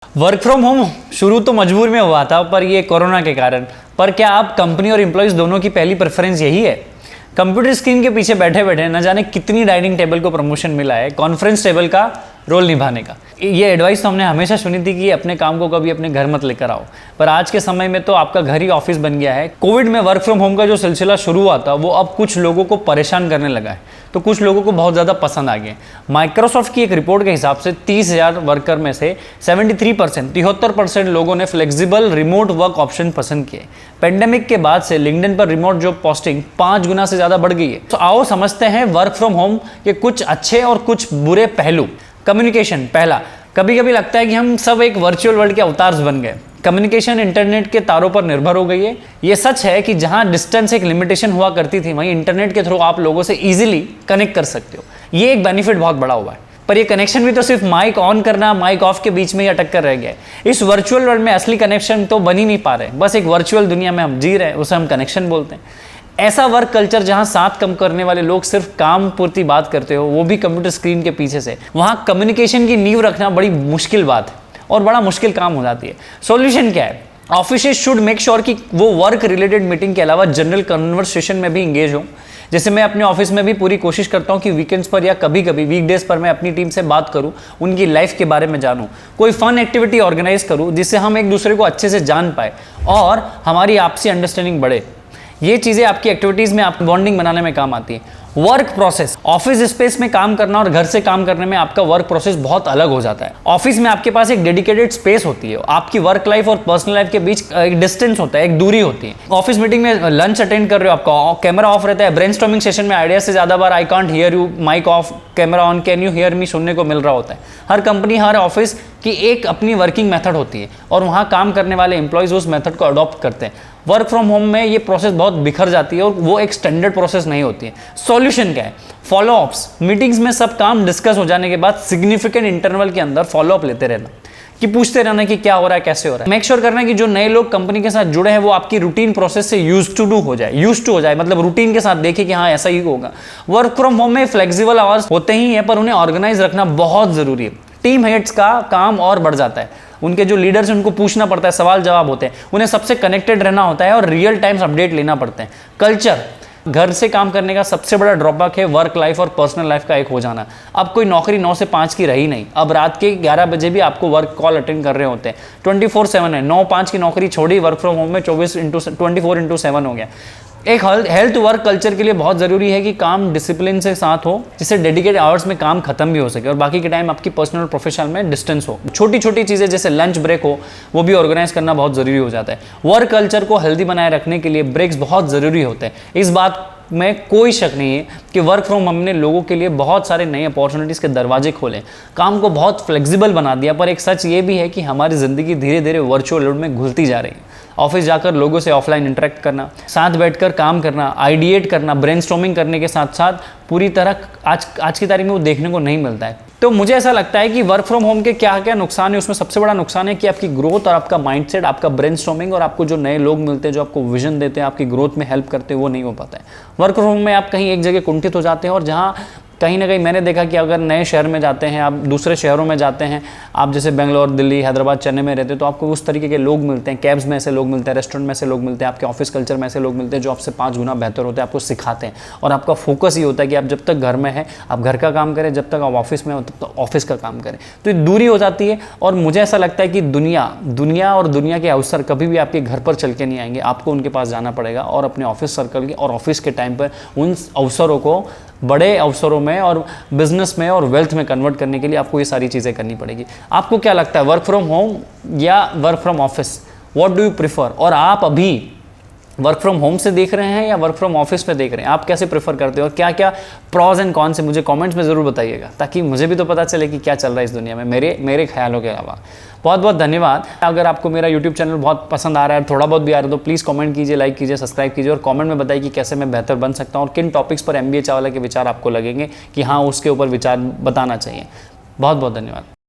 Work from home शुरू तो मजबूर में हुआ था, पर ये कोरोना के कारण। पर क्या आप कंपनी और एम्प्लॉयज़ दोनों की पहली प्रेफरेंस यही है? कंप्यूटर स्क्रीन के पीछे बैठे बैठे न जाने कितनी डाइनिंग टेबल को प्रमोशन मिला है कॉन्फ्रेंस टेबल का रोल निभाने का। ये एडवाइस तो हमने हमेशा सुनी थी कि अपने काम को कभी अपने घर मत लेकर आओ, पर आज के समय में तो आपका घर ही ऑफिस बन गया है। कोविड में वर्क फ्रॉम होम का जो सिलसिला शुरू हुआ था वो अब कुछ लोगों को परेशान करने लगा है, तो कुछ लोगों को बहुत ज़्यादा पसंद आ गया। माइक्रोसॉफ्ट की एक रिपोर्ट के हिसाब से 30,000 वर्कर में से 73% लोगों ने फ्लेक्सिबल रिमोट वर्क ऑप्शन पसंद किए। पेंडेमिक के बाद से लिंक्डइन पर रिमोट जॉब पोस्टिंग 5 गुना से ज़्यादा बढ़ गई है। तो आओ समझते हैं वर्क फ्रॉम होम के कुछ अच्छे और कुछ बुरे पहलू। कम्युनिकेशन पहला, कभी कभी लगता है कि हम सब एक वर्चुअल वर्ल्ड के अवतार्स बन गए। कम्युनिकेशन इंटरनेट के तारों पर निर्भर हो गई है। ये सच है कि जहां डिस्टेंस एक लिमिटेशन हुआ करती थी, वहीं इंटरनेट के थ्रू आप लोगों से इजीली कनेक्ट कर सकते हो। ये एक बेनिफिट बहुत बड़ा हुआ है, पर ये कनेक्शन भी तो सिर्फ माइक ऑन करना माइक ऑफ के बीच में ही अटक कर रह गया है। इस वर्चुअल वर्ल्ड में असली कनेक्शन तो बन ही नहीं पा रहे, बस एक वर्चुअल दुनिया में हम जी रहे हैं, उसे हम कनेक्शन बोलते हैं। ऐसा वर्क कल्चर जहां साथ कम करने वाले लोग सिर्फ काम पूर्ति बात करते हो, वो भी कंप्यूटर स्क्रीन के पीछे से, वहां कम्युनिकेशन की नींव रखना बड़ी मुश्किल बात है और बड़ा मुश्किल काम हो जाती है। सॉल्यूशन क्या है? ऑफिसेज शुड मेक श्योर कि वो वर्क रिलेटेड मीटिंग के अलावा जनरल कन्वर्सेशन में भी इंगेज हो। जैसे मैं अपने ऑफिस में भी पूरी कोशिश करता हूं कि वीकेंड्स पर या कभी कभी वीकडेज पर मैं अपनी टीम से बात करूं, उनकी लाइफ के बारे में जानूं, कोई फन एक्टिविटी ऑर्गेनाइज करूं जिससे हम एक दूसरे को अच्छे से जान पाए और हमारी आपसी अंडरस्टैंडिंग बढ़े। ये चीज़ें आपकी एक्टिविटीज़ में आप बॉन्डिंग बनाने में काम आती है। वर्क प्रोसेस, ऑफिस स्पेस में काम करना और घर से काम करने में आपका वर्क प्रोसेस बहुत अलग हो जाता है। ऑफिस में आपके पास एक डेडिकेटेड स्पेस होती है, आपकी वर्क लाइफ और पर्सनल लाइफ के बीच एक डिस्टेंस होता है, एक दूरी होती है। ऑफिस मीटिंग में लंच अटेंड कर रहे हो, आपका कैमरा ऑफ रहता है। ब्रेनस्टॉर्मिंग सेशन में आइडिया से ज़्यादा बार I can't hear you, mic off, camera on, can you hear me सुनने को मिल रहा होता है। हर कंपनी, हर ऑफिस की एक अपनी वर्किंग मेथड होती है और वहाँ काम करने वाले एम्प्लॉयज़ उस मेथड को अडॉप्ट करते हैं। वर्क फ्रॉम होम में ये प्रोसेस बहुत बिखर जाती है और वो एक स्टैंडर्ड प्रोसेस नहीं होती है। सॉल्यूशन क्या है? फॉलोअप्स। मीटिंग्स में सब काम डिस्कस हो जाने के बाद सिग्निफिकेंट इंटरवल के अंदर फॉलोअप लेते रहना, कि पूछते रहना कि क्या हो रहा है, कैसे हो रहा है। मेक श्योर करना कि जो नए लोग कंपनी के साथ जुड़े हैं वो आपकी रूटीन प्रोसेस से यूज्ड टू हो जाए, मतलब रूटीन के साथ देखे कि हाँ ऐसा ही होगा। वर्क फ्रॉम होम में फ्लेक्सिबल आवर्स होते ही हैं, पर उन्हें ऑर्गेनाइज रखना बहुत जरूरी है। टीम हेड्स का काम और बढ़ जाता है, उनके जो लीडर्स हैं उनको पूछना पड़ता है, सवाल जवाब होते हैं, उन्हें सबसे कनेक्टेड रहना होता है और रियल टाइम्स अपडेट लेना पड़ते हैं। कल्चर, घर से काम करने का सबसे बड़ा ड्रॉबैक है वर्क लाइफ और पर्सनल लाइफ का एक हो जाना। अब कोई नौकरी 9 से 5 की रही नहीं, अब रात के 11 बजे भी आपको वर्क कॉल अटेंड कर रहे होते हैं। 24/7 है, 9-5 की नौकरी छोड़ी, वर्क फ्रॉम होम में 24/7 हो गया। एक हेल्थ वर्क कल्चर के लिए बहुत ज़रूरी है कि काम डिसिप्लिन से साथ हो, जिससे डेडिकेटेड आवर्स में काम खत्म भी हो सके और बाकी के टाइम आपकी पर्सनल और प्रोफेशनल में डिस्टेंस हो। छोटी छोटी चीज़ें जैसे लंच ब्रेक हो, वो भी ऑर्गेनाइज करना बहुत ज़रूरी हो जाता है। वर्क कल्चर को हेल्दी बनाए रखने के लिए ब्रेक्स बहुत ज़रूरी होते हैं। इस बात में कोई शक नहीं है कि वर्क फ्रॉम होम ने लोगों के लिए बहुत सारे नए अपॉर्चुनिटीज़ के दरवाजे खोले, काम को बहुत फ्लेक्सिबल बना दिया। पर एक सच ये भी है कि हमारी ज़िंदगी धीरे धीरे वर्चुअल वर्ल्ड में घुलती जा रही है। ऑफिस जाकर लोगों से ऑफलाइन इंटरेक्ट करना, साथ बैठकर काम करना, आइडिएट करना, ब्रेनस्टॉर्मिंग करने के साथ साथ पूरी तरह आज की तारीख में वो देखने को नहीं मिलता है। तो मुझे ऐसा लगता है कि वर्क फ्रॉम होम के क्या क्या नुकसान है, उसमें सबसे बड़ा नुकसान है कि आपकी ग्रोथ और आपका माइंडसेट, आपका ब्रेनस्टॉर्मिंग और आपको जो नए लोग मिलते हैं जो आपको विजन देते हैं, आपकी ग्रोथ में हेल्प करते हैं, वो नहीं हो पाता है। वर्क फ्रॉम होम में आप कहीं एक जगह कुंठित हो जाते हैं और जहाँ कहीं ना कहीं मैंने देखा कि अगर नए शहर में जाते हैं, आप दूसरे शहरों में जाते हैं, आप जैसे बेंगलोर, दिल्ली, हैदराबाद, चेन्नई में रहते हैं, तो आपको उस तरीके के लोग मिलते हैं। कैब्स में ऐसे लोग मिलते हैं, रेस्टोरेंट में ऐसे लोग मिलते हैं, आपके ऑफिस कल्चर में ऐसे लोग मिलते हैं जो आपसे 5 गुना बेहतर होते हैं, आपको सिखाते हैं। और आपका फोकस ये होता है कि आप जब तक घर में हैं आप घर का काम करें, जब तक आप ऑफिस में हो तब तक ऑफिस का काम करें। तो ये दूरी हो जाती है और मुझे ऐसा लगता है कि दुनिया के अवसर कभी भी आपके घर पर चल के नहीं आएंगे, आपको उनके पास जाना पड़ेगा और अपने ऑफिस सर्कल के और ऑफिस के टाइम पर उन अवसरों को बड़े अवसरों में और बिजनेस में और वेल्थ में कन्वर्ट करने के लिए आपको ये सारी चीज़ें करनी पड़ेगी। आपको क्या लगता है, वर्क फ्रॉम होम या work from office? What do you prefer? और आप अभी वर्क फ्रॉम होम से देख रहे हैं या वर्क फ्रॉम ऑफिस में देख रहे हैं? आप कैसे प्रेफर करते हो और क्या क्या प्रॉज एंड कॉन्स है, मुझे कमेंट्स में ज़रूर बताइएगा, ताकि मुझे भी तो पता चले कि क्या चल रहा है इस दुनिया में मेरे ख्यालों के अलावा। बहुत बहुत धन्यवाद। अगर आपको मेरा यूट्यूब चैनल बहुत पसंद आ रहा है, थोड़ा बहुत भी आ रहा है, तो प्लीज़ कमेंट कीजिए, लाइक कीजिए, सब्सक्राइब कीजिए और कमेंट में बताइए कि कैसे मैं बेहतर बन सकता हूँ और किन टॉपिक्स पर MBA चावला के विचार आपको लगेंगे कि हाँ उसके ऊपर विचार बताना चाहिए। बहुत बहुत धन्यवाद।